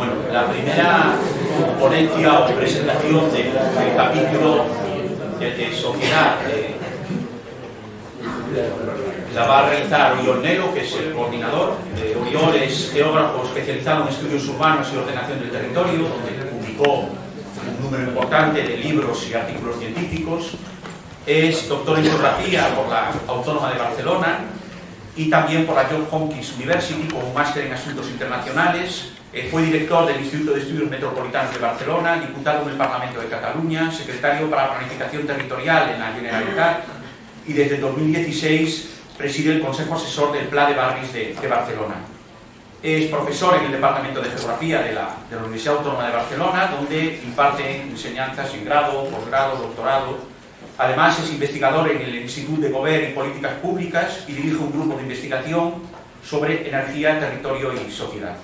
Bueno, la primera ponencia o presentación del capítulo de sociedad la va a realizar Oriol Nelo, que es el coordinador. Oriol es geógrafo especializado en estudios urbanos y ordenación del territorio, donde publicó un número importante de libros y artículos científicos. Es doctor en geografía por la Autónoma de Barcelona y también por la Johns Hopkins University con un máster en asuntos internacionales. Fue director del Instituto de Estudios Metropolitanos de Barcelona, diputado en el Parlamento de Cataluña, secretario para la Planificación Territorial en la Generalitat y desde 2016 preside el Consejo Asesor del Pla de Barris de Barcelona. Es profesor en el Departamento de Geografía de la Universidad Autónoma de Barcelona, donde imparte enseñanzas en grado, posgrado, doctorado. Además, es investigador en el Instituto de Gobierno y Políticas Públicas y dirige un grupo de investigación sobre energía, territorio y sociedad.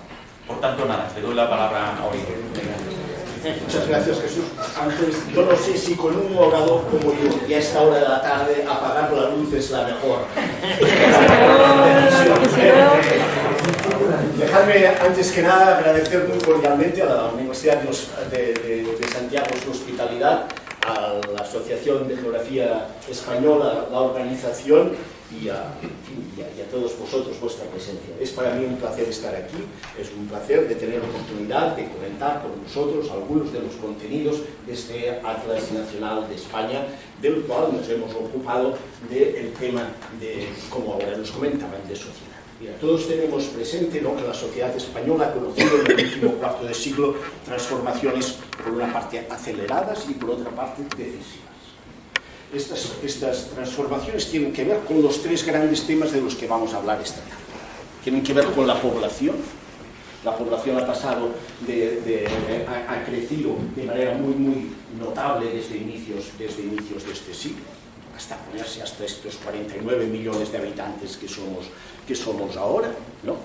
Por tanto, nada, le doy la palabra a Oriol. Muchas gracias, Jesús. Ángel, yo no sé si con un orador como yo y a esta hora de la tarde apagar la luz es la mejor. Dejadme antes que nada agradecer muy cordialmente a la Universidad de Santiago su hospitalidad, a la Asociación de Geografía Española, la organización y a todos vosotros vuestra presencia. Es para mí un placer estar aquí, es un placer de tener la oportunidad de comentar con vosotros algunos de los contenidos de este Atlas Nacional de España, del cual nos hemos ocupado del tema de, como ahora nos comentaban, de sociedad. Mira, todos tenemos presente, ¿no?, que la sociedad española ha conocido en el último cuarto de siglo transformaciones, por una parte aceleradas y por otra parte decisivas. Estas transformaciones tienen que ver con los tres grandes temas de los que vamos a hablar esta tarde. Tienen que ver con la población. La población ha pasado ha crecido de manera muy notable desde inicios de este siglo, hasta ponerse hasta estos 49 millones de habitantes que somos ahora, ¿no?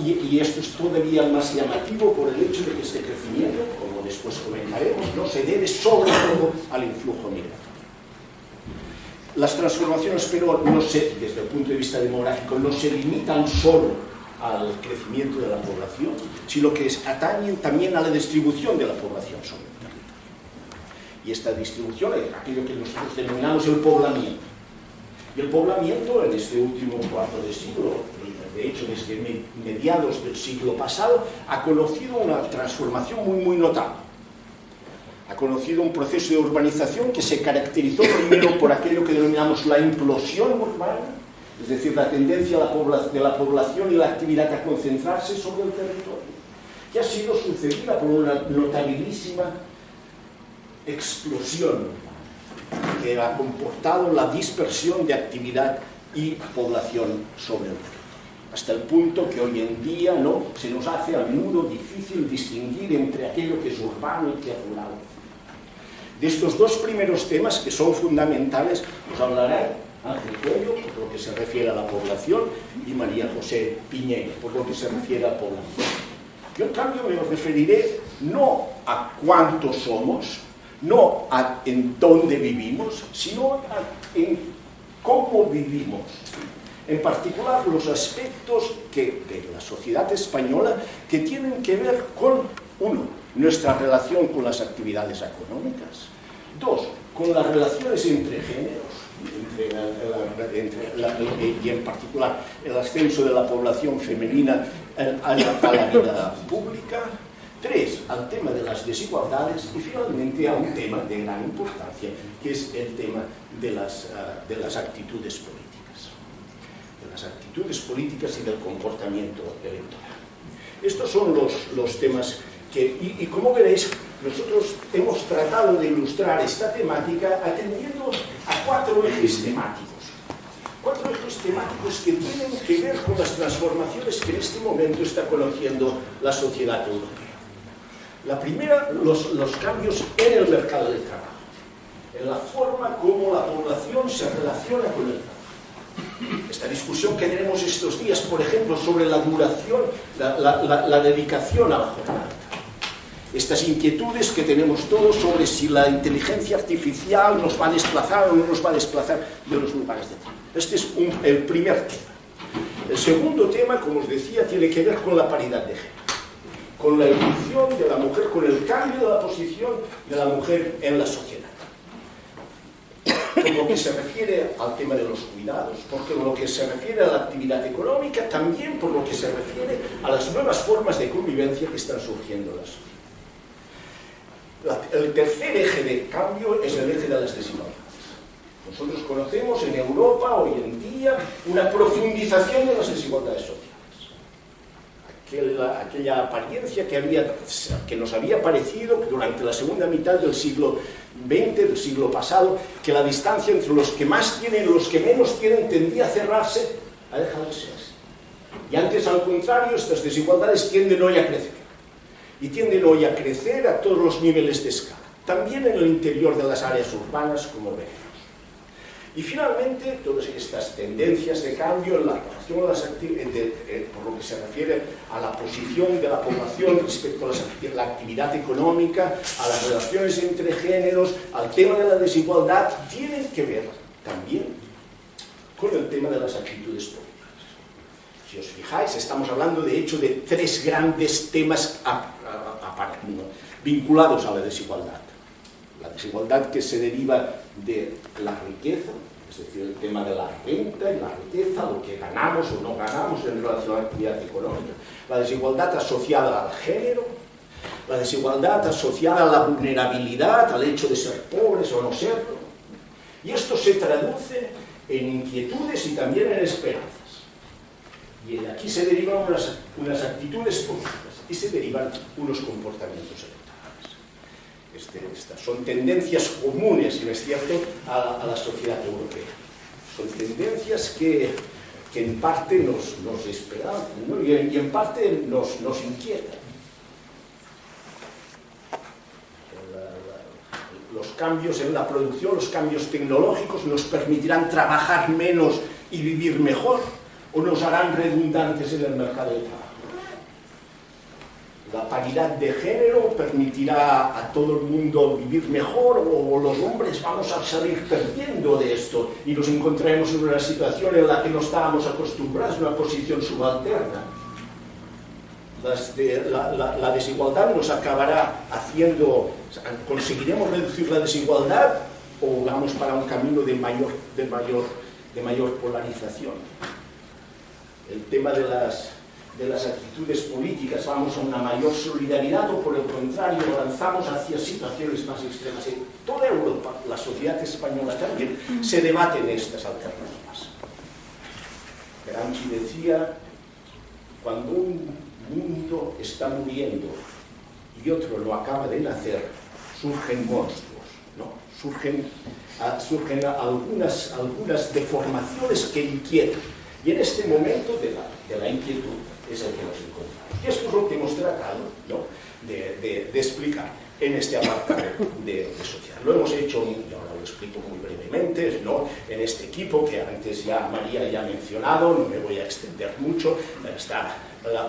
Y esto es todavía más llamativo por el hecho de que este crecimiento, como después comentaremos, no se debe sobre todo al influjo migratorio. Las transformaciones, pero desde el punto de vista demográfico, no se limitan solo al crecimiento de la población, sino que atañen también a la distribución de la población sobre el territorio. Y esta distribución es aquello que nosotros denominamos el poblamiento. Y el poblamiento en este último cuarto de siglo, de hecho desde mediados del siglo pasado, ha conocido una transformación muy notable. Ha conocido un proceso de urbanización que se caracterizó primero por aquello que denominamos la implosión urbana, es decir, la tendencia de la población y la actividad a concentrarse sobre el territorio, que ha sido sucedida por una notabilísima explosión que ha comportado la dispersión de actividad y población sobre el territorio, hasta el punto que hoy en día se nos hace a menudo difícil distinguir entre aquello que es urbano y que es rural. De estos dos primeros temas, que son fundamentales, nos hablarán Ángel Coello, por lo que se refiere a la población, y María José Piñeiro, por lo que se refiere a población. Yo, en cambio, me referiré no a cuántos somos, no a en dónde vivimos, sino en cómo vivimos. En particular, los aspectos de la sociedad española que tienen que ver con, uno, nuestra relación con las actividades económicas, dos, con las relaciones entre géneros, y en particular el ascenso de la población femenina a la vida pública, tres, al tema de las desigualdades y finalmente a un tema de gran importancia, que es el tema de las actitudes políticas. De las actitudes políticas y del comportamiento electoral. Estos son los temas y como veréis, nosotros hemos tratado de ilustrar esta temática atendiendo a cuatro ejes temáticos. Cuatro ejes temáticos que tienen que ver con las transformaciones que en este momento está conociendo la sociedad europea. La primera, los cambios en el mercado del trabajo, en la forma como la población se relaciona con el trabajo. Esta discusión que tenemos estos días, por ejemplo, sobre la duración, la dedicación a la jornada. Estas inquietudes que tenemos todos sobre si la inteligencia artificial nos va a desplazar o no nos va a desplazar de los lugares de trabajo. Este es el primer tema. El segundo tema, como os decía, tiene que ver con la paridad de género, con la evolución de la mujer, con el cambio de la posición de la mujer en la sociedad. Por lo que se refiere al tema de los cuidados, porque lo que se refiere a la actividad económica, también por lo que se refiere a las nuevas formas de convivencia que están surgiendo en la sociedad. El tercer eje de cambio es el eje de las desigualdades. Nosotros conocemos en Europa hoy en día una profundización de las desigualdades sociales. Aquella apariencia que nos había parecido durante la segunda mitad del siglo XX, del siglo pasado, que la distancia entre los que más tienen y los que menos tienen tendía a cerrarse, ha dejado de ser así. Y antes, al contrario, estas desigualdades tienden hoy a crecer. Y tienden hoy a crecer a todos los niveles de escala, también en el interior de las áreas urbanas, como veremos. Y finalmente, todas estas tendencias de cambio en la relación a por lo que se refiere a la posición de la población respecto a la actividad económica, a las relaciones entre géneros, al tema de la desigualdad, tienen que ver también con el tema de las actitudes políticas. Si os fijáis, estamos hablando de hecho de tres grandes temas vinculados a la desigualdad. La desigualdad que se deriva de la riqueza, es decir, el tema de la renta y la riqueza, lo que ganamos o no ganamos en relación a la actividad económica. La desigualdad asociada al género, la desigualdad asociada a la vulnerabilidad, al hecho de ser pobres o no serlo. Y esto se traduce en inquietudes y también en esperanzas. Y de aquí se derivan unas actitudes políticas y se derivan unos comportamientos electorales. Estas son tendencias comunes, ¿no es cierto?, a la sociedad europea. Son tendencias que en parte nos esperan, ¿no? y en parte nos inquietan. Los cambios en la producción, los cambios tecnológicos nos permitirán trabajar menos y vivir mejor, o nos harán redundantes en el mercado de trabajo. La paridad de género permitirá a todo el mundo vivir mejor, o los hombres vamos a salir perdiendo de esto y nos encontraremos en una situación en la que no estábamos acostumbrados, una posición subalterna. La desigualdad nos acabará haciendo, conseguiremos reducir la desigualdad o vamos para un camino de mayor polarización. El tema de las actitudes políticas, vamos a una mayor solidaridad o por el contrario avanzamos hacia situaciones más extremas. En toda Europa, la sociedad española también, se debaten estas alternativas. Gramsci decía, cuando un mundo está muriendo y otro lo acaba de nacer, surgen monstruos, ¿no? Surgen algunas deformaciones que inquietan. Y en este momento de la inquietud es el que nos encontramos. Y esto es lo que hemos tratado, ¿no?, de explicar en este apartado de sociedad. Lo hemos hecho, y ahora lo explico muy brevemente, ¿no?, en este equipo que antes ya María ya ha mencionado, no me voy a extender mucho. Está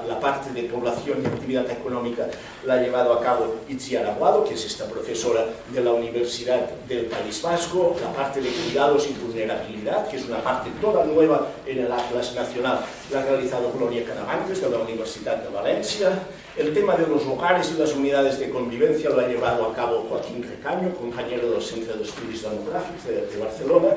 la parte de población y actividad económica la ha llevado a cabo Itziar Aguado, que es esta profesora de la Universidad del País Vasco. La parte de cuidados y vulnerabilidad, que es una parte toda nueva en el Atlas Nacional, la ha realizado Gloria Caravantes de la Universidad de Valencia. El tema de los hogares y las unidades de convivencia lo ha llevado a cabo Joaquín Recaño, compañero del Centro de Estudios Demográficos de Barcelona.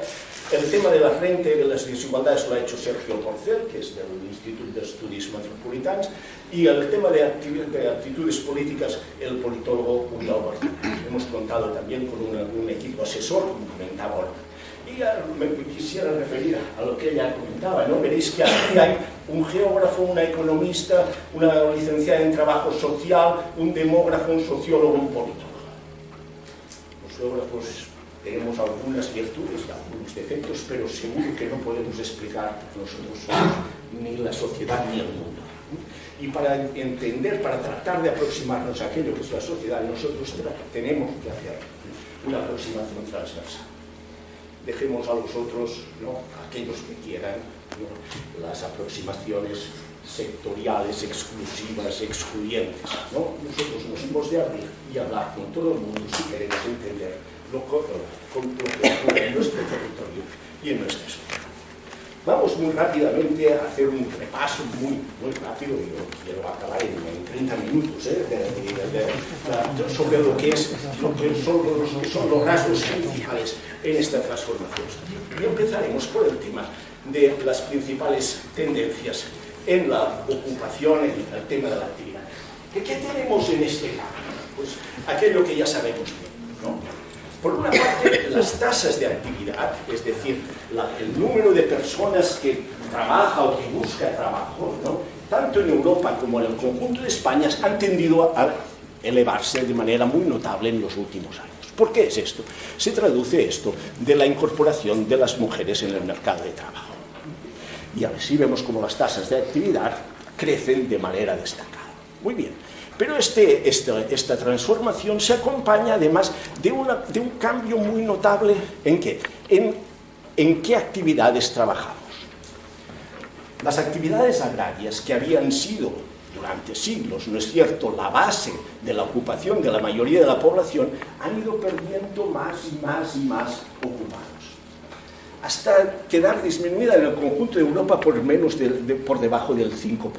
El tema de la renta y de las desigualdades lo ha hecho Sergio Porcel, que es del Instituto de Estudios Metropolitans, y el tema de actitudes políticas, el politólogo Oriol Barcelona. Hemos contado también con un equipo asesor, como comentaba ahora. Y me quisiera referir a lo que ella comentaba, ¿no? Veréis que aquí hay un geógrafo, una economista, una licenciada en trabajo social, un demógrafo, un sociólogo, un politólogo. Los geógrafos tenemos algunas virtudes y algunos defectos, pero seguro que no podemos explicar nosotros solos ni la sociedad ni el mundo. Y para entender, para tratar de aproximarnos a aquello que es la sociedad, nosotros tenemos que hacer una aproximación transversal. Dejemos a los otros, ¿no?, aquellos que quieran, ¿no?, las aproximaciones sectoriales, exclusivas, excluyentes, ¿no? Nosotros nos hemos de abrir y hablar con todo el mundo si queremos entender lo que ocurre en nuestro territorio y en nuestra sociedad. Vamos muy rápidamente a hacer un repaso muy rápido, y yo quiero acabar en 30 minutos, sobre lo que son los rasgos principales en esta transformación. Y empezaremos por el tema de las principales tendencias en la ocupación, en el tema de la actividad. ¿Qué tenemos en este lado? Pues aquello que ya sabemos bien, ¿no? Por una parte, las tasas de actividad, es decir, el número de personas que trabaja o que busca trabajo, ¿no?, tanto en Europa como en el conjunto de España, han tendido a elevarse de manera muy notable en los últimos años. ¿Por qué es esto? Se traduce esto de la incorporación de las mujeres en el mercado de trabajo. Y así vemos como las tasas de actividad crecen de manera destacada. Muy bien. Pero esta transformación se acompaña además de un cambio muy notable ¿en qué? En qué actividades trabajamos. Las actividades agrarias, que habían sido durante siglos, ¿no es cierto?, la base de la ocupación de la mayoría de la población, han ido perdiendo más y más ocupados, hasta quedar disminuida en el conjunto de Europa por debajo del 5%.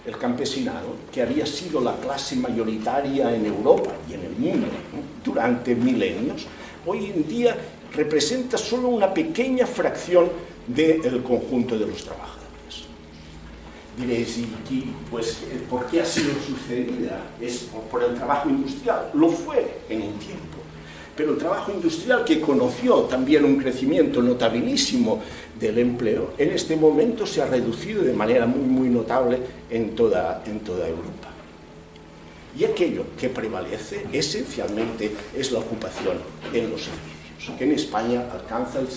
El campesinado, que había sido la clase mayoritaria en Europa y en el mundo, ¿no?, durante milenios, hoy en día representa solo una pequeña fracción del conjunto de los trabajadores. Diréis, pues, ¿por qué ha sido sucedida? Es por el trabajo industrial. Lo fue en un tiempo. Pero el trabajo industrial, que conoció también un crecimiento notabilísimo del empleo, en este momento se ha reducido de manera muy notable en toda Europa. Y aquello que prevalece esencialmente es la ocupación en los servicios, que en España alcanza el 77%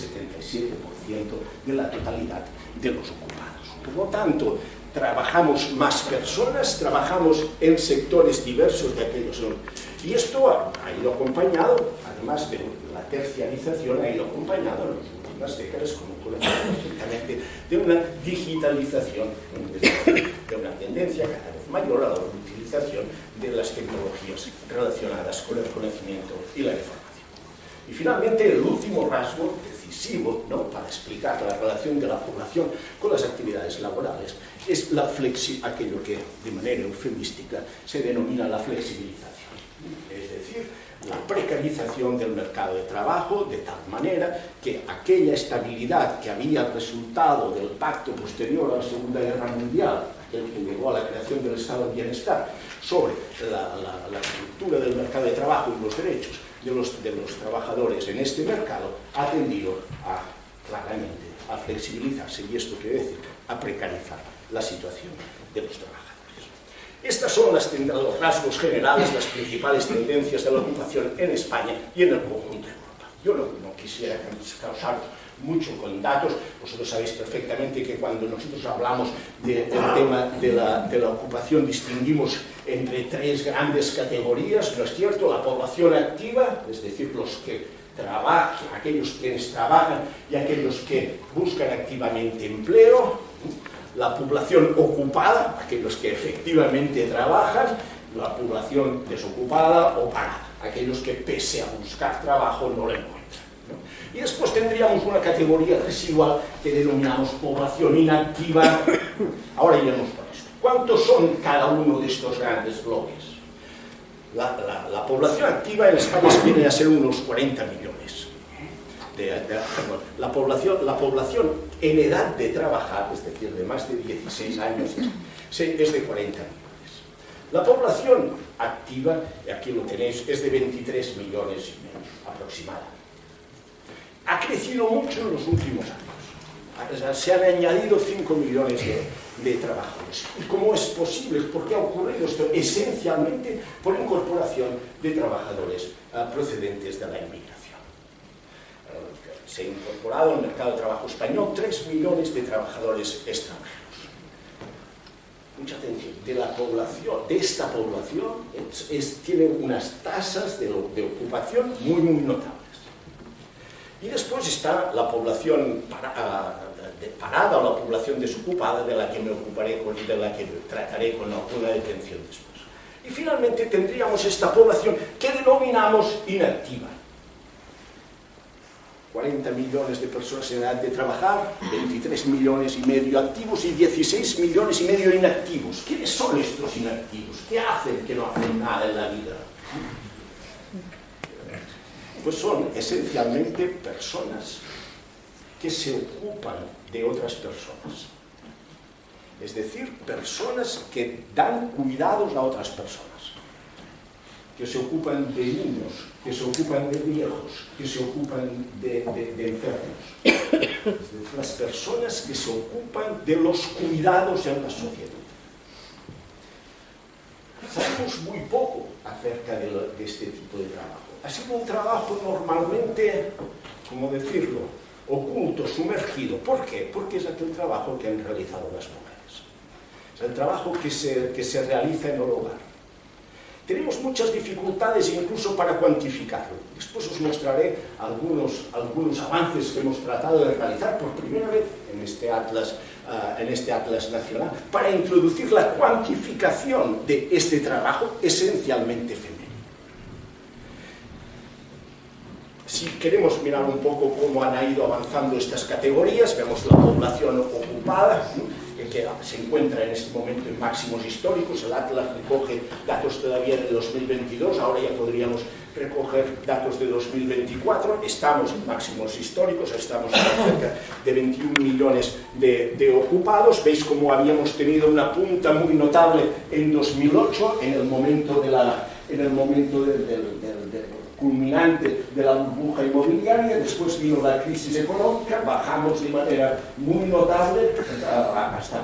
de la totalidad de los ocupados. Por lo tanto, trabajamos más personas, trabajamos en sectores diversos de aquellos. Y esto ha ido acompañado, además de la terciarización, ha ido acompañado en las últimas décadas, como conocemos perfectamente, de una digitalización, de una tendencia cada vez mayor a la utilización de las tecnologías relacionadas con el conocimiento y la información. Y finalmente, el último rasgo decisivo, ¿no?, para explicar la relación de la población con las actividades laborales es aquello que de manera eufemística se denomina la flexibilización. Es decir, la precarización del mercado de trabajo, de tal manera que aquella estabilidad que había resultado del pacto posterior a la Segunda Guerra Mundial, aquel que llevó a la creación del Estado del Bienestar, sobre la estructura del mercado de trabajo y los derechos de los trabajadores en este mercado, ha tendido claramente a flexibilizarse, y esto quiere decir a precarizar la situación de los trabajadores. Estas son los rasgos generales, las principales tendencias de la ocupación en España y en el conjunto de Europa. Yo no quisiera causaros mucho con datos. Vosotros sabéis perfectamente que cuando nosotros hablamos del tema de la ocupación distinguimos entre tres grandes categorías, ¿no es cierto? La población activa, es decir, los que trabajan, aquellos quienes trabajan y aquellos que buscan activamente empleo. La población ocupada, aquellos que efectivamente trabajan, la población desocupada o parada, aquellos que pese a buscar trabajo no lo encuentran, ¿no? Y después tendríamos una categoría residual que denominamos población inactiva. Ahora iremos por esto. ¿Cuántos son cada uno de estos grandes bloques? La población activa en España viene a ser unos 40 millones. La población en edad de trabajar, es decir, de más de 16 años, es de 40 millones. La población activa, aquí lo tenéis, es de 23 millones y medio aproximadamente. Ha crecido mucho en los últimos años. Se han añadido 5 millones de trabajadores. ¿Y cómo es posible? ¿Por qué ha ocurrido esto? Esencialmente por incorporación de trabajadores procedentes de la inmigración. Se han incorporado al mercado de trabajo español 3 millones de trabajadores extranjeros. Mucha atención, de esta población tienen unas tasas de ocupación muy notables. Y después está la población parada o la población desocupada, de la que me ocuparé, de la que trataré con alguna detención después. Y finalmente tendríamos esta población que denominamos inactiva. 40 millones de personas en edad de trabajar, 23 millones y medio activos y 16 millones y medio inactivos. ¿Quiénes son estos inactivos? ¿Qué hacen que no hacen nada en la vida? Pues son esencialmente personas que se ocupan de otras personas. Es decir, personas que dan cuidados a otras personas, que se ocupan de niños, que se ocupan de viejos, que se ocupan de enfermos. Es decir, las personas que se ocupan de los cuidados en la sociedad. Sabemos muy poco acerca de este tipo de trabajo. Ha sido un trabajo normalmente, ¿cómo decirlo?, oculto, sumergido. ¿Por qué? Porque es aquel trabajo que han realizado las mujeres. Es el trabajo que se realiza en el hogar. Tenemos muchas dificultades incluso para cuantificarlo. Después os mostraré algunos avances que hemos tratado de realizar por primera vez en este atlas nacional para introducir la cuantificación de este trabajo esencialmente femenino. Si queremos mirar un poco cómo han ido avanzando estas categorías, vemos la población ocupada, que se encuentra en este momento en máximos históricos. El Atlas recoge datos todavía de 2022, ahora ya podríamos recoger datos de 2024. Estamos en máximos históricos, estamos cerca de 21 millones de ocupados. Veis cómo habíamos tenido una punta muy notable en 2008, en el momento del culminante de la burbuja inmobiliaria. Después vino la crisis económica, bajamos de manera muy notable hasta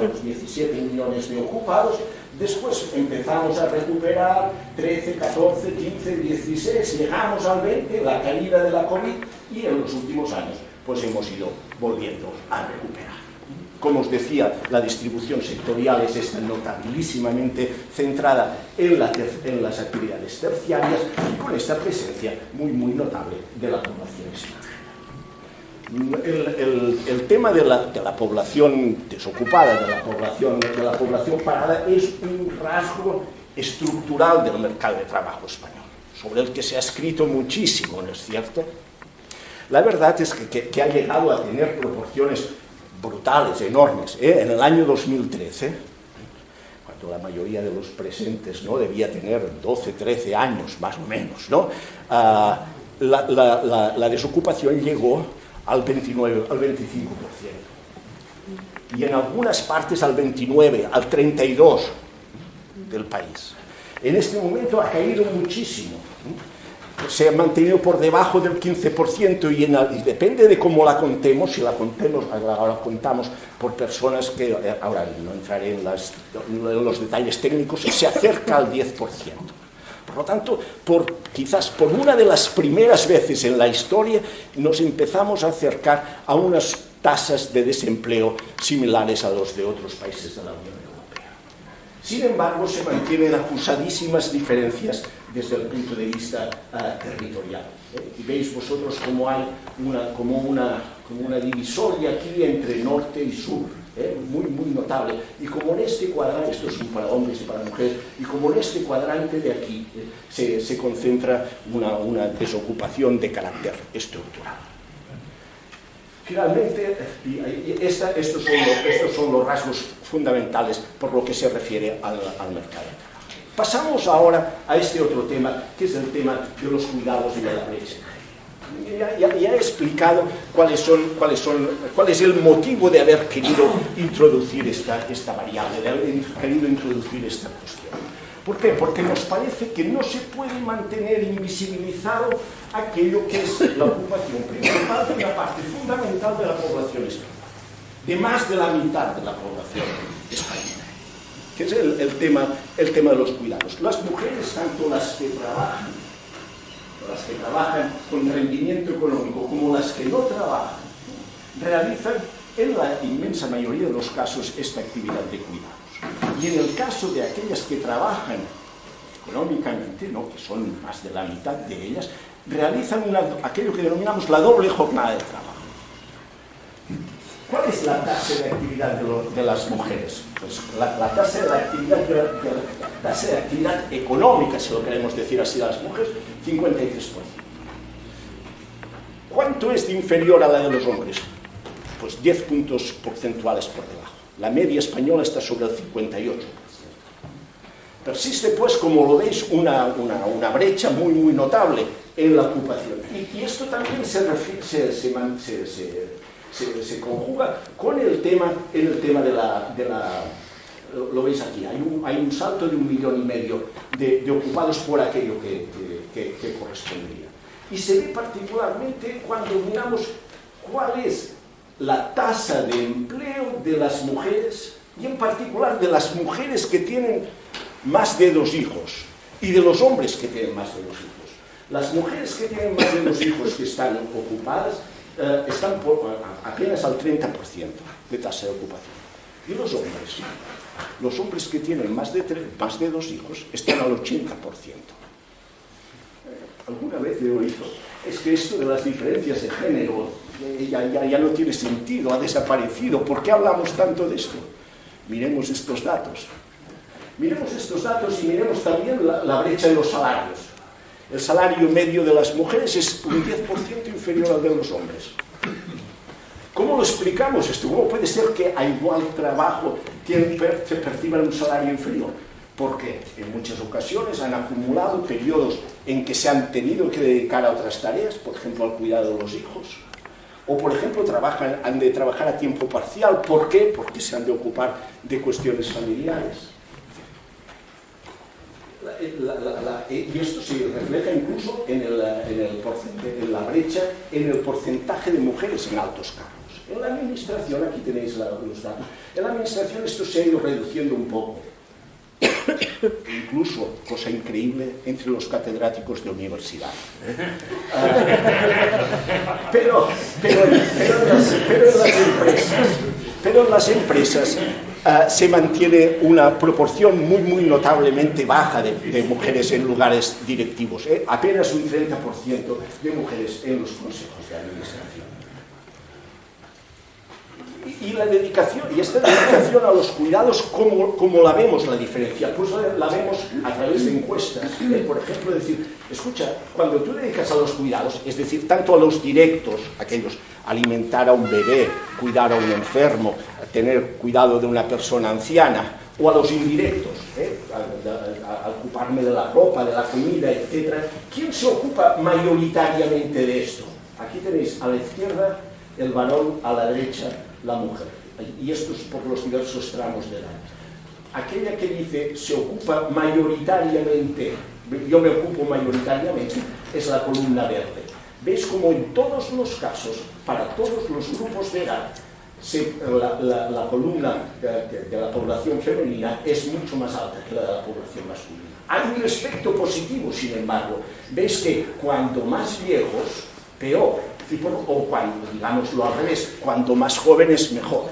los 17 millones de ocupados. Después empezamos a recuperar 13, 14, 15, 16, llegamos al 20, la caída de la COVID, y en los últimos años pues hemos ido volviendo a recuperar. Como os decía, la distribución sectorial es esta, notabilísimamente centrada en las actividades terciarias y con esta presencia muy, muy notable de la población extranjera. El tema de la población desocupada, de la población parada, es un rasgo estructural del mercado de trabajo español, sobre el que se ha escrito muchísimo, ¿no es cierto? La verdad es que ha llegado a tener proporciones brutales, enormes. En el año 2013, cuando la mayoría de los presentes, ¿no?, debía tener 12, 13 años, más o menos, ¿no?, la desocupación llegó al 29, al 25%. Y en algunas partes al 29, al 32% del país. En este momento ha caído muchísimo. Se ha mantenido por debajo del 15% y depende de cómo la contemos. Si la contamos por personas que, ahora no entraré en los detalles técnicos, se acerca al 10%. Por lo tanto, quizás por una de las primeras veces en la historia nos empezamos a acercar a unas tasas de desempleo similares a los de otros países de la Unión Europea. Sin embargo, se mantienen acusadísimas diferencias desde el punto de vista territorial. Y veis vosotros cómo hay una divisoria aquí entre norte y sur, muy, muy notable. Y como en este cuadrante, esto es para hombres y para mujeres, y como en este cuadrante de aquí se concentra una desocupación de carácter estructural. Finalmente, estos son los rasgos fundamentales por lo que se refiere al mercado. Pasamos ahora a este otro tema, que es el tema de los cuidados y de la leche. Ya he explicado cuál es el motivo de haber querido introducir esta variable, de haber querido introducir esta cuestión. ¿Por qué? Porque nos parece que no se puede mantener invisibilizado aquello que es la ocupación principal de una parte fundamental de la población española, de más de la mitad de la población española, que es el tema de los cuidados. Las mujeres, tanto las que trabajan con rendimiento económico como las que no trabajan, realizan en la inmensa mayoría de los casos esta actividad de cuidados. Y en el caso de aquellas que trabajan económicamente, ¿no?, que son más de la mitad de ellas, realizan aquello que denominamos la doble jornada de trabajo. ¿Cuál es la tasa de actividad de las mujeres? Pues la tasa de actividad económica, si lo queremos decir así, de las mujeres, 53%. ¿Cuánto es inferior a la de los hombres? Pues 10 puntos porcentuales por debajo. La media española está sobre el 58%. Persiste, pues, como lo veis, una brecha muy notable en la ocupación. Y esto también se conjuga con el tema de la lo veis aquí, hay un salto de 1,5 millones de ocupados por aquello que correspondría. Y se ve particularmente cuando miramos cuál es la tasa de empleo de las mujeres, y en particular de las mujeres que tienen más de 2 hijos y de los hombres que tienen más de 2 hijos. Las mujeres que tienen más de 2 hijos que están ocupadas están apenas al 30% de tasa de ocupación. Y los hombres que tienen más de 2 hijos están al 80%. Alguna vez he oído, es que esto de las diferencias de género ya no tiene sentido, ha desaparecido. ¿Por qué hablamos tanto de esto? Miremos estos datos. Miremos estos datos y miremos también la brecha de los salarios. El salario medio de las mujeres es un 10% inferior al de los hombres. ¿Cómo lo explicamos esto? ¿Cómo puede ser que a igual trabajo se perciban un salario inferior? Porque en muchas ocasiones han acumulado periodos en que se han tenido que dedicar a otras tareas, por ejemplo, al cuidado de los hijos. O, por ejemplo, han de trabajar a tiempo parcial. ¿Por qué? Porque se han de ocupar de cuestiones familiares. Y esto se refleja incluso en la brecha, en el porcentaje de mujeres en altos cargos. En la administración, aquí tenéis los datos, en la administración esto se ha ido reduciendo un poco. Incluso, cosa increíble, entre los catedráticos de universidad. Pero en las empresas se mantiene una proporción muy notablemente baja de mujeres en lugares directivos, apenas un 30% de mujeres en los consejos de administración. Y esta dedicación a los cuidados, ¿cómo la vemos la diferencia? Pues la vemos a través de encuestas. Por ejemplo, decir, escucha, cuando tú dedicas a los cuidados, es decir, tanto a los directos, aquellos, alimentar a un bebé, cuidar a un enfermo, tener cuidado de una persona anciana, o a los indirectos, a ocuparme de la ropa, de la comida, etc. ¿Quién se ocupa mayoritariamente de esto? Aquí tenéis a la izquierda el varón, a la derecha la mujer. Y esto es por los diversos tramos de edad. Aquella que dice se ocupa mayoritariamente, yo me ocupo mayoritariamente, es la columna verde. ¿Veis cómo en todos los casos, para todos los grupos de edad, la columna de la población femenina es mucho más alta que la de la población masculina? Hay un aspecto positivo, sin embargo. Veis que cuanto más viejos, peor. O cuando, digámoslo al revés, cuanto más jóvenes, mejor.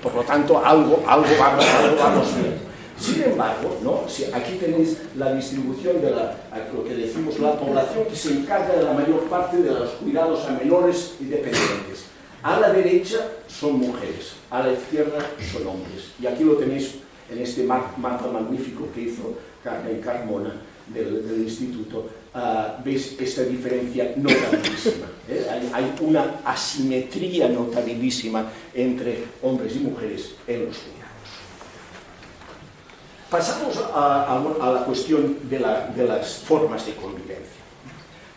Por lo tanto, algo vamos bien. Sin embargo, ¿no? Aquí tenéis la distribución de lo que decimos la población que se encarga de la mayor parte de los cuidados a menores y dependientes. A la derecha son mujeres, a la izquierda son hombres. Y aquí lo tenéis en este mapa magnífico que hizo Carmen Carmona del Instituto. Veis esta diferencia notabilísima. Hay una asimetría notabilísima entre hombres y mujeres en los cuidados. Pasamos a la cuestión de las formas de convivencia.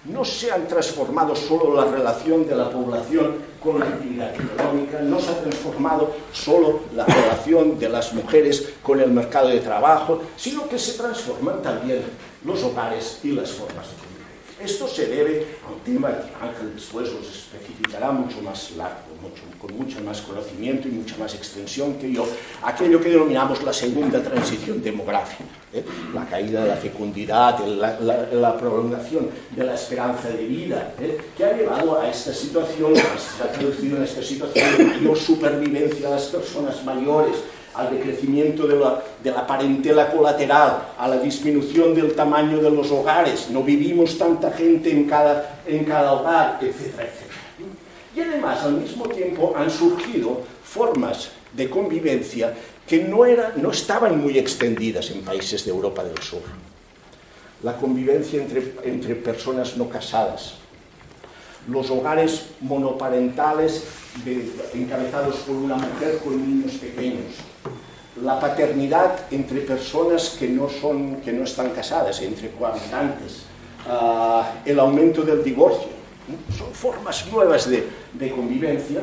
No se han transformado solo la relación de la población con la actividad económica, no se ha transformado solo la relación de las mujeres con el mercado de trabajo, sino que se transforman también los hogares y las formas de convivencia. Esto se debe a un tema que Ángel después os especificará mucho más largo, con mucho más conocimiento y mucha más extensión que yo, aquello que denominamos la segunda transición demográfica, la caída de la fecundidad, la prolongación de la esperanza de vida, que ha llevado a esta situación, se ha traducido en esta situación de mayor supervivencia de las personas mayores, al decrecimiento de la parentela colateral, a la disminución del tamaño de los hogares, no vivimos tanta gente en cada hogar, etcétera, etcétera. Y además, al mismo tiempo, han surgido formas de convivencia que no estaban muy extendidas en países de Europa del Sur. La convivencia entre personas no casadas, los hogares monoparentales encabezados por una mujer con niños pequeños, la paternidad entre personas que no están casadas, entre cohabitantes, el aumento del divorcio, son formas nuevas de convivencia.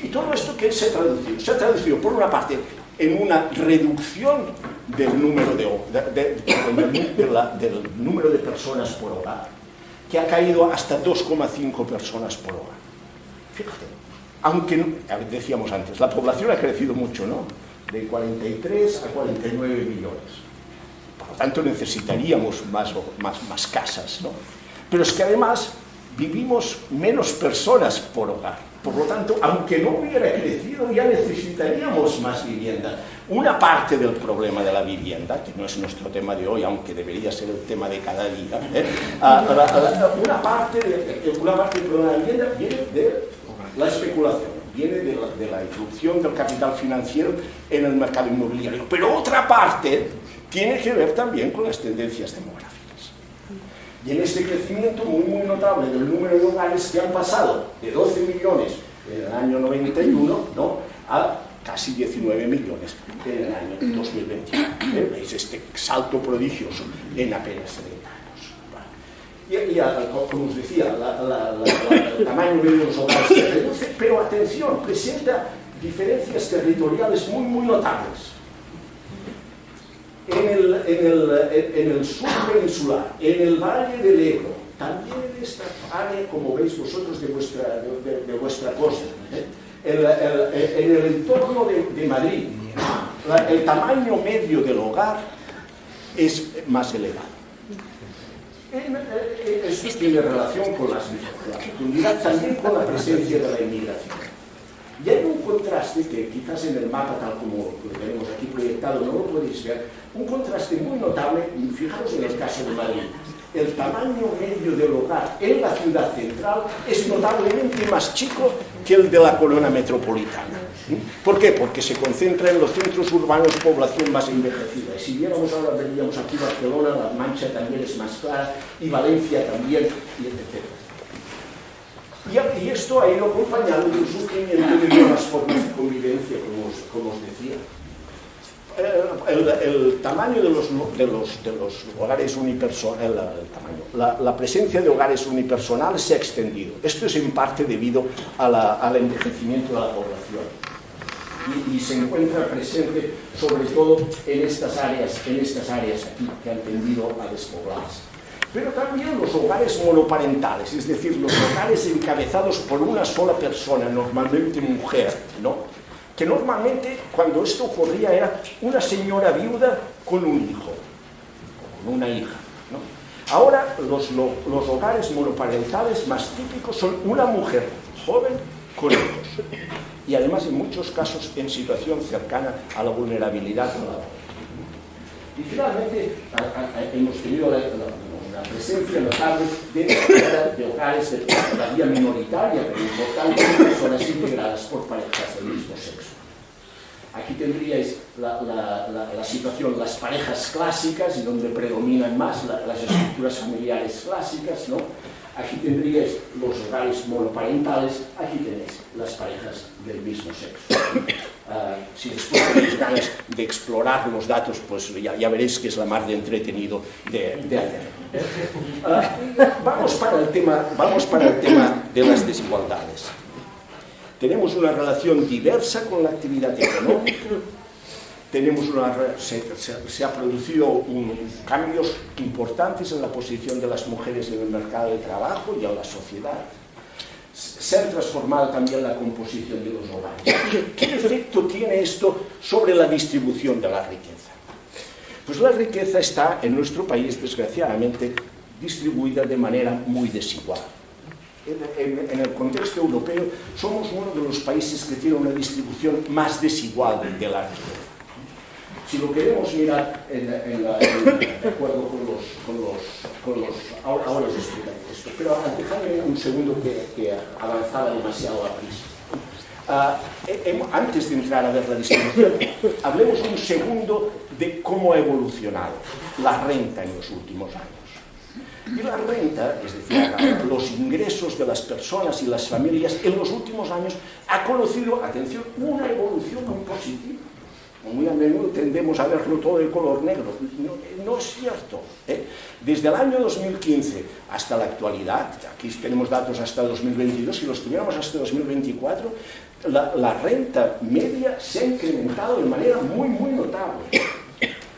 Y todo esto, ¿qué se ha traducido? Se ha traducido, por una parte, en una reducción del número del número de personas por hogar, que ha caído hasta 2,5 personas por hogar. Fíjate, aunque, decíamos antes, la población ha crecido mucho, ¿no? De 43 a 49 millones. Por lo tanto, necesitaríamos más casas, ¿no? Pero es que además vivimos menos personas por hogar. Por lo tanto, aunque no hubiera crecido, ya necesitaríamos más vivienda. Una parte del problema de la vivienda, que no es nuestro tema de hoy, aunque debería ser el tema de cada día, una parte del problema de la vivienda viene de la especulación, viene de la irrupción del capital financiero en el mercado inmobiliario. Pero otra parte tiene que ver también con las tendencias demográficas. Y en este crecimiento muy notable del número de hogares que han pasado de 12 millones en el año 91, ¿no?, a casi 19 millones en el año 2021. ¿Veis este salto prodigioso en apenas 30 años? Y como os decía, el tamaño de los hogares se reduce, pero atención, presenta diferencias territoriales muy notables. En el sur peninsular, en el Valle del Ebro, también en esta área, como veis vosotros, de vuestra costa, en el entorno de Madrid, el tamaño medio del hogar es más elevado. Esto tiene relación con la fecundidad, también con la presencia de la inmigración. Y hay un contraste que quizás en el mapa, tal como lo tenemos aquí proyectado, no lo podéis ver, un contraste muy notable. Fijaros en el caso de Madrid. El tamaño medio del hogar en la ciudad central es notablemente más chico que el de la corona metropolitana. ¿Por qué? Porque se concentra en los centros urbanos población más envejecida. Y si viéramos ahora, veríamos aquí Barcelona, La Mancha también es más clara, y Valencia también, y etc. Y esto ha ido acompañado de un surgimiento de nuevas formas de convivencia, como os decía. El tamaño de los hogares unipersonales, la presencia de hogares unipersonales se ha extendido. Esto es en parte debido al envejecimiento de la población. Y se encuentra presente sobre todo en estas áreas aquí que han tendido a despoblarse. Pero también los hogares monoparentales, es decir, los hogares encabezados por una sola persona, normalmente mujer, ¿no?, que normalmente cuando esto ocurría era una señora viuda con un hijo, o con una hija, ¿no? Ahora los hogares monoparentales más típicos son una mujer joven con hijos, y además en muchos casos en situación cercana a la vulnerabilidad o la pobreza. Y finalmente hemos tenido la presencia notable de hogares todavía minoritaria, pero importante, de personas integradas por parejas del mismo sexo. Aquí tendríais la situación, las parejas clásicas, y donde predominan más las estructuras familiares clásicas, ¿no? Aquí tendríais los hogares monoparentales, aquí tenéis las parejas del mismo sexo. Si después tenéis ganas de explorar los datos, pues ya veréis que es la más de entretenido de hacer. Vamos para el tema de las desigualdades. Tenemos una relación diversa con la actividad económica. Se ha producido cambios importantes en la posición de las mujeres en el mercado de trabajo y en la sociedad. Se ha transformado también la composición de los hogares. ¿Qué efecto tiene esto sobre la distribución de la riqueza? Pues la riqueza está en nuestro país, desgraciadamente, distribuida de manera muy desigual. En el contexto europeo somos uno de los países que tiene una distribución más desigual de la riqueza. Si lo queremos mirar de acuerdo con los ahora os explicaré esto, pero dejadme un segundo que avanzaba demasiado a prisa. Antes de entrar a ver la distribución, hablemos un segundo de cómo ha evolucionado la renta en los últimos años. Y la renta, es decir, los ingresos de las personas y las familias en los últimos años ha conocido, atención, una evolución muy positiva. Muy a menudo tendemos a verlo todo de color negro. No es cierto. Desde el año 2015 hasta la actualidad, aquí tenemos datos hasta 2022, si los tuviéramos hasta 2024, la renta media se ha incrementado de manera muy, muy notable.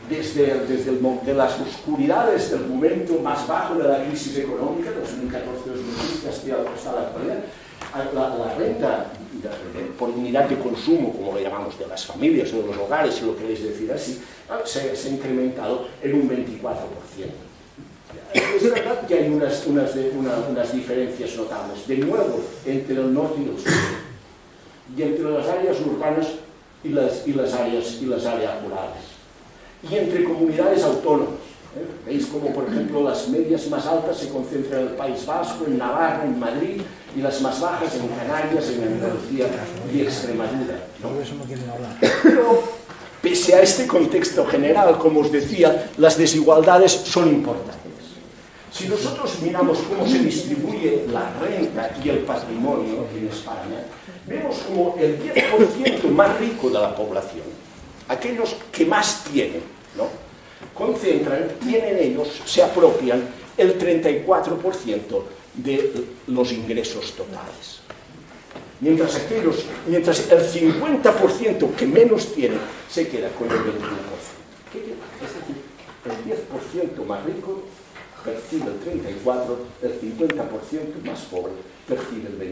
De las oscuridades del momento más bajo de la crisis económica, 2014-2015, hasta la actualidad, la renta por unidad de consumo, como le llamamos, de las familias o de los hogares, si lo queréis decir así, se ha incrementado en un 24%. Es verdad que hay unas diferencias notables, de nuevo, entre el norte y el sur, y entre las áreas urbanas y las áreas rurales, y entre comunidades autónomas. Veis como, por ejemplo, las medias más altas se concentran en el País Vasco, en Navarra, en Madrid, y las más bajas en Canarias, en Andalucía y Extremadura, ¿no? Pero, pese a este contexto general, como os decía, las desigualdades son importantes. Si nosotros miramos cómo se distribuye la renta y el patrimonio en España, vemos como el 10% más rico de la población, aquellos que más tienen, ¿no?, tienen ellos, se apropian el 34% de los ingresos totales. Mientras el 50% que menos tienen se queda con el 21%. Es decir, el 10% más rico percibe el 34%, el 50% más pobre percibe el 21%.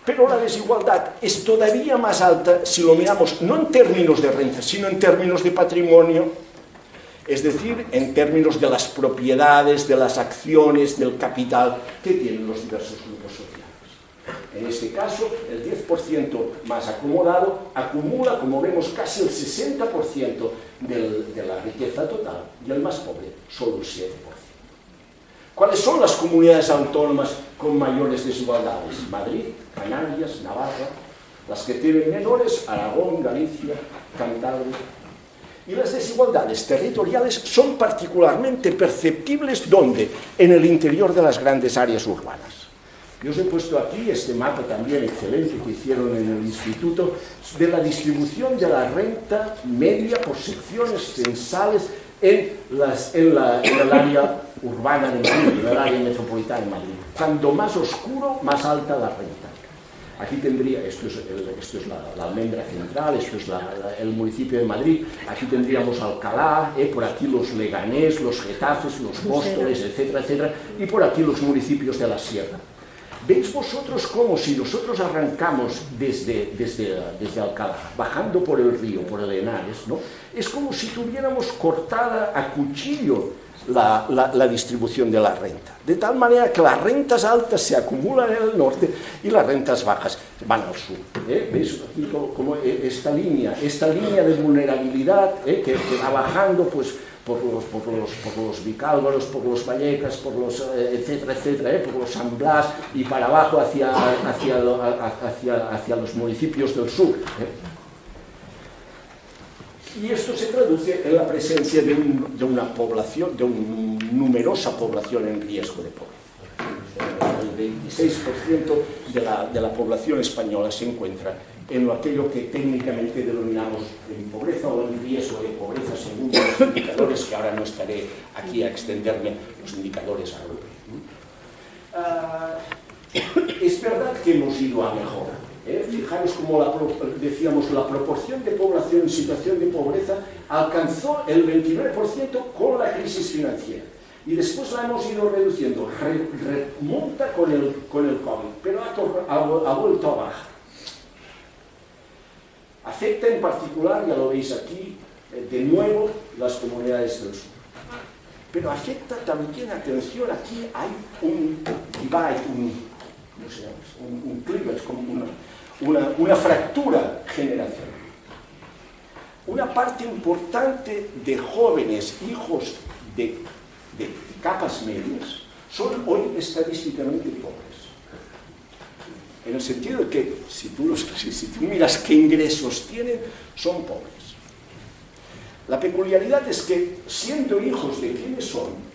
Pero la desigualdad es todavía más alta si lo miramos no en términos de renta, sino en términos de patrimonio, es decir, en términos de las propiedades, de las acciones, del capital que tienen los diversos grupos sociales. En este caso, el 10% más acomodado acumula, como vemos, casi el 60% de la riqueza total, y el más pobre, solo el 7%. ¿Cuáles son las comunidades autónomas con mayores desigualdades? Madrid, Canarias, Navarra. Las que tienen menores, Aragón, Galicia, Cantabria. Y las desigualdades territoriales son particularmente perceptibles, ¿dónde? En el interior de las grandes áreas urbanas. Yo os he puesto aquí este mapa también excelente que hicieron en el instituto de la distribución de la renta media por secciones censales en el área urbana de Madrid, en el área metropolitana de Madrid. Cuanto más oscuro, más alta la renta. Aquí tendría, esto es la Almendra Central, esto es el municipio de Madrid, aquí tendríamos Alcalá, por aquí los Leganés, los Getafes, los Móstoles, etcétera, etcétera, y por aquí los municipios de la Sierra. ¿Veis vosotros cómo si nosotros arrancamos desde Alcalá, bajando por el río, por el Henares, ¿no?, es como si tuviéramos cortada a cuchillo la distribución de la renta? De tal manera que las rentas altas se acumulan en el norte y las rentas bajas van al sur. ¿Veis aquí como esta línea de vulnerabilidad que va bajando, pues, por los Vicálvaros, por los Vallecas, por los etcétera, etcétera, por los San Blas y para abajo hacia los municipios del sur. Y esto se traduce en la presencia de una numerosa población en riesgo de pobreza. El 26% de la población española se encuentra en aquello que técnicamente denominamos en pobreza o en riesgo de pobreza, según los indicadores, que ahora no estaré aquí a extenderme, los indicadores europeos. Es verdad que hemos ido a mejor. Fijaros como decíamos, la proporción de población en situación de pobreza alcanzó el 29% con la crisis financiera. Y después la hemos ido reduciendo, remonta con el COVID, pero ha vuelto a bajar. Afecta en particular, ya lo veis aquí, de nuevo, las comunidades del sur. Pero afecta también, atención, aquí hay un divide, un cleavage, como una fractura generacional. Una parte importante de jóvenes, hijos de capas medias, son hoy estadísticamente pobres. En el sentido de que, si tú miras qué ingresos tienen, son pobres. La peculiaridad es que, siendo hijos de quienes son,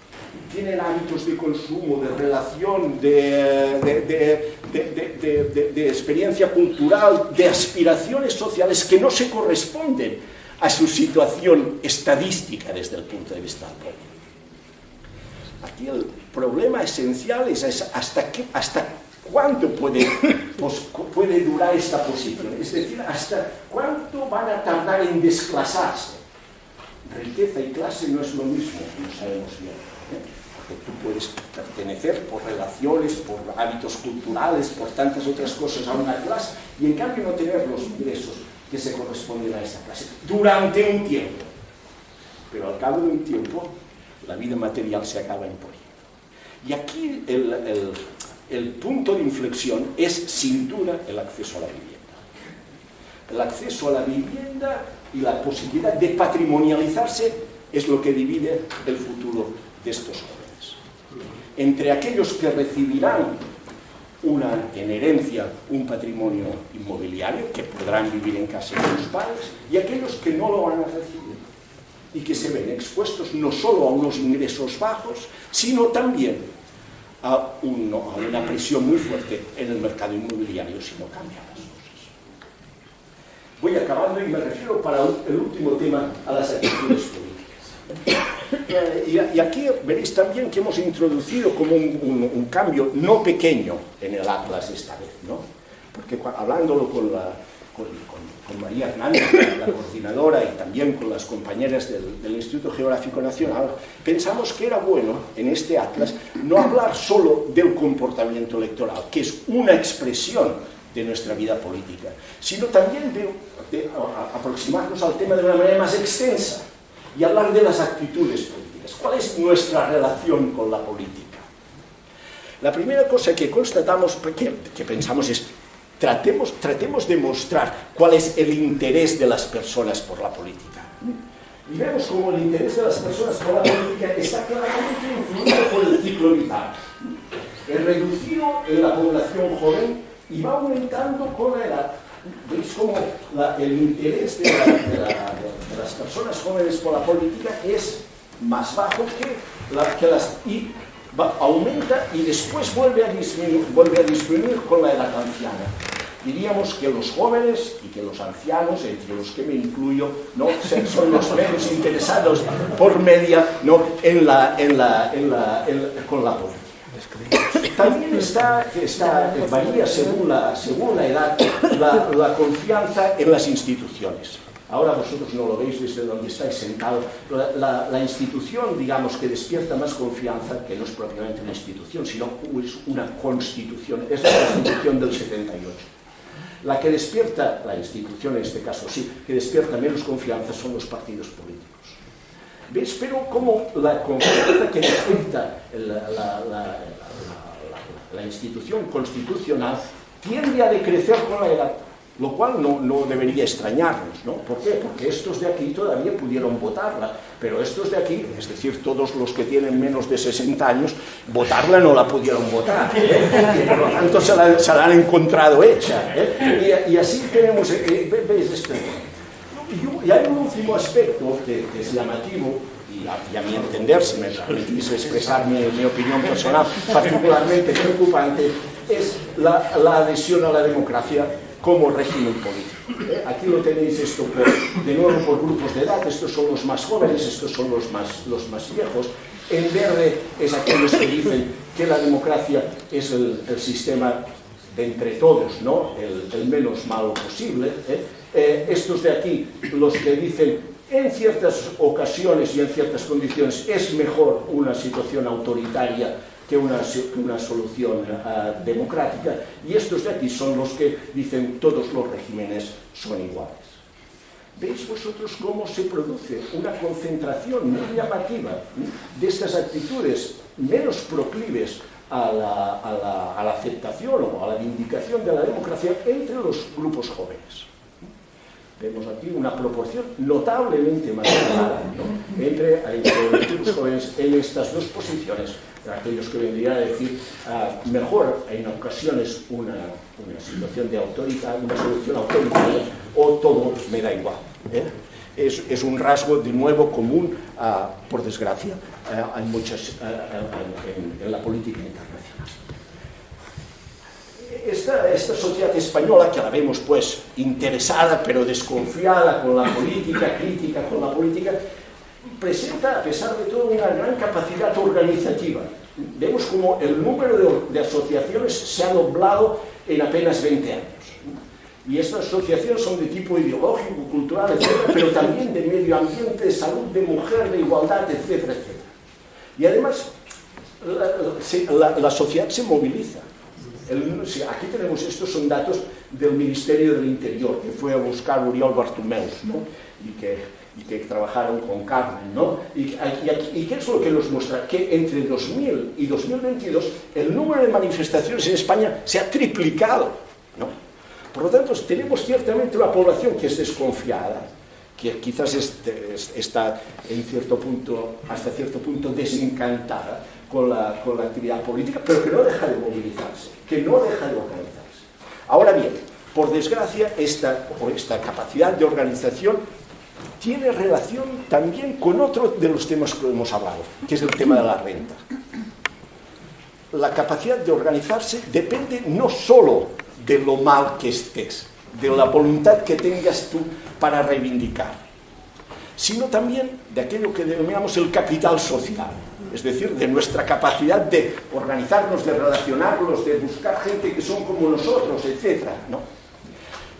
tienen hábitos de consumo, de relación, de experiencia cultural, de aspiraciones sociales que no se corresponden a su situación estadística desde el punto de vista del pueblo. Aquí el problema esencial es hasta cuánto puede durar esta posición, es decir, hasta cuánto van a tardar en desclasarse. Riqueza y clase no es lo mismo, lo sabemos bien, porque tú puedes pertenecer por relaciones, por hábitos culturales, por tantas otras cosas a una clase, y en cambio no tener los ingresos que se corresponden a esa clase durante un tiempo. Pero al cabo de un tiempo, la vida material se acaba imponiendo. Y aquí el punto de inflexión es, sin duda, el acceso a la vivienda. El acceso a la vivienda y la posibilidad de patrimonializarse es lo que divide el futuro de estos jóvenes. Entre aquellos que recibirán en herencia un patrimonio inmobiliario, que podrán vivir en casa de sus padres, y aquellos que no lo van a recibir y que se ven expuestos no solo a unos ingresos bajos, sino también a una presión muy fuerte en el mercado inmobiliario si no cambian las cosas. Voy acabando y me refiero para el último tema a las actitudes políticas. Y aquí veréis también que hemos introducido como un cambio no pequeño en el Atlas esta vez, ¿no? Porque hablándolo con María Hernández, la coordinadora, y también con las compañeras del Instituto Geográfico Nacional, pensamos que era bueno en este Atlas no hablar solo del comportamiento electoral, que es una expresión de nuestra vida política, sino también de aproximarnos al tema de una manera más extensa y hablar de las actitudes políticas. ¿Cuál es nuestra relación con la política? La primera cosa que constatamos, que pensamos es tratemos de mostrar cuál es el interés de las personas por la política. Y vemos cómo el interés de las personas por la política está claramente influido por el ciclo vital. Es reducido en la población joven y va aumentando con la edad. Veis cómo el interés de las personas jóvenes por la política es más bajo y aumenta y después vuelve a disminuir con la edad anciana. Diríamos que los jóvenes y que los ancianos, entre los que me incluyo, ¿no?, son los menos interesados por media, ¿no?, con la política. También varía según la edad la confianza en las instituciones. Ahora vosotros no lo veis desde donde estáis sentados. La institución, digamos, que despierta más confianza, que no es propiamente una institución, sino es una constitución, es la Constitución del 78. La que despierta, la institución en este caso sí, que despierta menos confianza son los partidos políticos. ¿Veis? Pero como la confianza que despierta la institución constitucional tiende a decrecer con la edad, lo cual no debería extrañarnos, ¿no? ¿Por qué? Porque estos de aquí todavía pudieron votarla, pero estos de aquí, es decir, todos los que tienen menos de 60 años, votarla no la pudieron votar, y por lo tanto se la han encontrado hecha, y así tenemos, ¿veis esto? Y hay un último aspecto que es llamativo, y a mi entender, si me permitís expresar mi opinión personal, particularmente preocupante, es la adhesión a la democracia como régimen político. Aquí lo tenéis esto de nuevo por grupos de edad. Estos son los más jóvenes, estos son los más viejos. En verde es aquellos que dicen que la democracia es el sistema de entre todos, ¿no?, el menos malo posible. Estos de aquí, los que dicen en ciertas ocasiones y en ciertas condiciones es mejor una situación autoritaria que una solución democrática, y estos de aquí son los que dicen todos los regímenes son iguales. ¿Veis vosotros cómo se produce una concentración muy llamativa de estas actitudes menos proclives a la aceptación o a la vindicación de la democracia entre los grupos jóvenes? Vemos aquí una proporción notablemente más clara, ¿no?, entre los grupos jóvenes en estas dos posiciones, aquellos que vendrían a decir mejor en ocasiones una situación de autoridad, una solución autoritaria, o todo me da igual. es un rasgo de nuevo común, por desgracia, en la política internacional. Esta sociedad española, que la vemos pues interesada pero desconfiada con la política, crítica con la política, presenta, a pesar de todo, una gran capacidad organizativa. Vemos como el número de asociaciones se ha doblado en apenas 20 años. Y estas asociaciones son de tipo ideológico, cultural, etcétera, pero también de medio ambiente, de salud, de mujer, de igualdad, etcétera, etcétera. Y además, la sociedad se moviliza. Aquí tenemos, estos son datos del Ministerio del Interior, que fue a buscar Oriol Bartumeus, ¿no? y que trabajaron con Carmen, ¿no? ¿Y qué es lo que nos muestra? Que entre 2000 y 2022 el número de manifestaciones en España se ha triplicado, ¿no? Por lo tanto, tenemos ciertamente una población que es desconfiada, que quizás está en cierto punto, hasta cierto punto desencantada con la actividad política, pero que no deja de movilizarse, que no deja de organizarse. Ahora bien, por desgracia, esta capacidad de organización tiene relación también con otro de los temas que hemos hablado, que es el tema de la renta. La capacidad de organizarse depende no solo de lo mal que estés, de la voluntad que tengas tú para reivindicar, sino también de aquello que denominamos el capital social, es decir, de nuestra capacidad de organizarnos, de relacionarnos, de buscar gente que son como nosotros, etc., ¿no?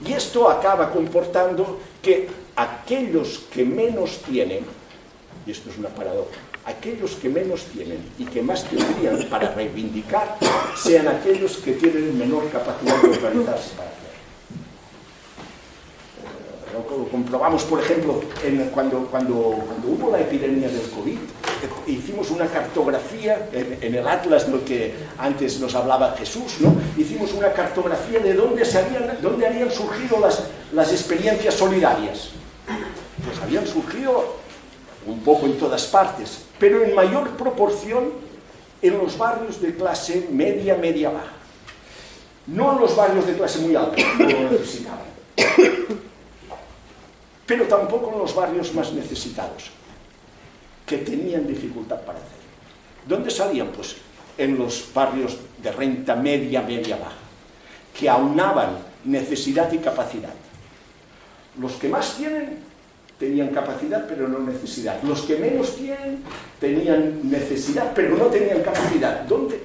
Y esto acaba comportando que aquellos que menos tienen, y esto es una paradoja, aquellos que menos tienen y que más tendrían para reivindicar, sean aquellos que tienen menor capacidad de organizarse para hacerlo. Lo comprobamos, por ejemplo, cuando hubo la epidemia del COVID, hicimos una cartografía en el atlas del que antes nos hablaba Jesús, ¿no? Hicimos una cartografía de dónde habían surgido las experiencias solidarias. Pues habían surgido un poco en todas partes, pero en mayor proporción en los barrios de clase media, media-baja. No en los barrios de clase muy alta, que no lo necesitaban, pero tampoco en los barrios más necesitados, que tenían dificultad para hacerlo. ¿Dónde salían? Pues en los barrios de renta media, media-baja, que aunaban necesidad y capacidad. Los que más tenían capacidad, pero no necesidad. Los que menos tenían necesidad, pero no tenían capacidad. ¿Dónde?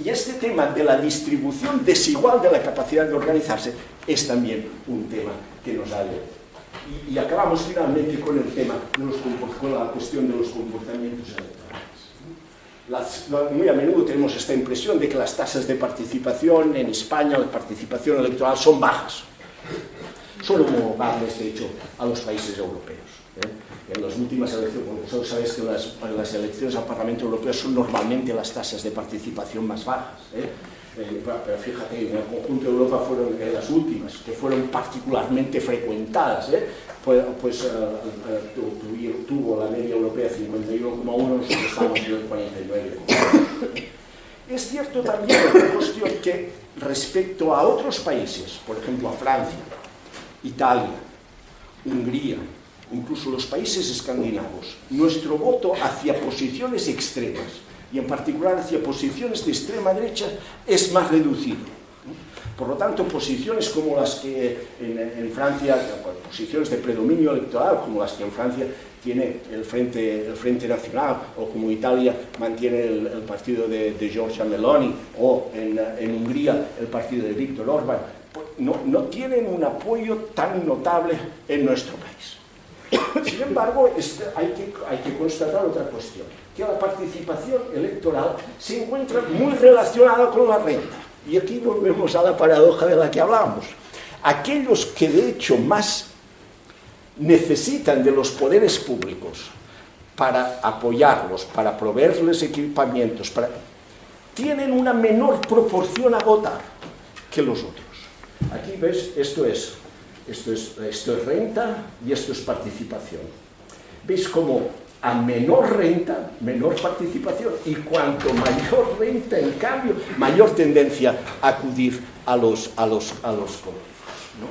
Y este tema de la distribución desigual de la capacidad de organizarse es también un tema que nos ha de... Y acabamos finalmente con el tema con la cuestión de los comportamientos electorales. Muy a menudo tenemos esta impresión de que las tasas de participación en España, la participación electoral, son bajas. Son homologables, de hecho, a los países europeos. En las últimas elecciones, vosotros sabéis que las elecciones al Parlamento Europeo son normalmente las tasas de participación más bajas. Pero fíjate, en el conjunto de Europa fueron las últimas, que fueron particularmente frecuentadas. Tuvo la media europea 51,1, nosotros estamos en el 49. Es cierto también otra cuestión, que respecto a otros países, por ejemplo a Francia, Italia, Hungría, incluso los países escandinavos, nuestro voto hacia posiciones extremas, y en particular hacia posiciones de extrema derecha, es más reducido. Por lo tanto, posiciones como las que en Francia, posiciones de predominio electoral, como las que en Francia tiene el Frente Nacional, o como Italia mantiene el partido de Giorgia Meloni, o en Hungría el partido de Viktor Orbán, no tienen un apoyo tan notable en nuestro país. Sin embargo, hay que constatar otra cuestión, que la participación electoral se encuentra muy relacionada con la renta. Y aquí volvemos a la paradoja de la que hablábamos. Aquellos que de hecho más necesitan de los poderes públicos para apoyarlos, para proveerles equipamientos, tienen una menor proporción a votar que los otros. Aquí ves, esto es renta y esto es participación. ¿Veis cómo a menor renta, menor participación, y cuanto mayor renta, en cambio, mayor tendencia a acudir a los colegios, ¿no?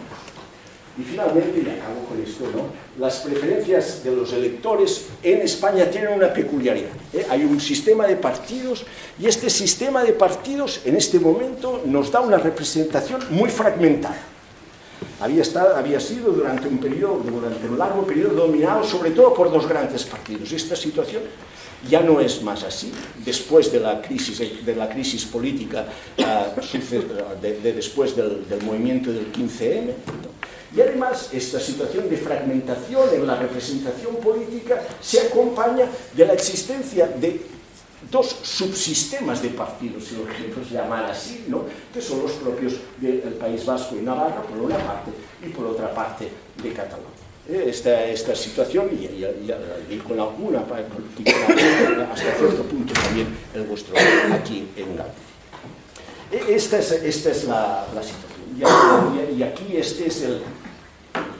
Y finalmente, y acabo con esto, ¿no? Las preferencias de los electores en España tienen una peculiaridad. Hay un sistema de partidos y este sistema de partidos en este momento nos da una representación muy fragmentada. Había sido durante un largo periodo dominado sobre todo por dos grandes partidos. Esta situación ya no es más así, después de la crisis política, después del movimiento del 15M, ¿no? Y además, esta situación de fragmentación en la representación política se acompaña de la existencia de dos subsistemas de partidos, si lo queremos llamar así, ¿no? Que son los propios del País Vasco y Navarra, por una parte, y por otra parte de Cataluña. Esta situación, y con alguna, hasta cierto punto también el vuestro aquí en Galicia. Esta es la situación. Y aquí este es el,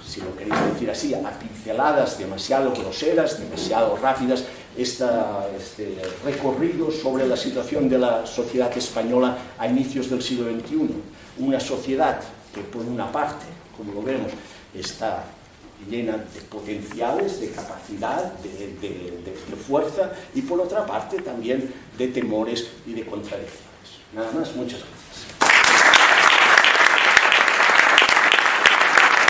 si lo queréis decir así, a pinceladas demasiado groseras, demasiado rápidas, este recorrido sobre la situación de la sociedad española a inicios del siglo XXI. Una sociedad que, por una parte, como lo vemos, está llena de potenciales, de capacidad, de fuerza, y por otra parte también de temores y de contradicciones. Nada más, muchas gracias.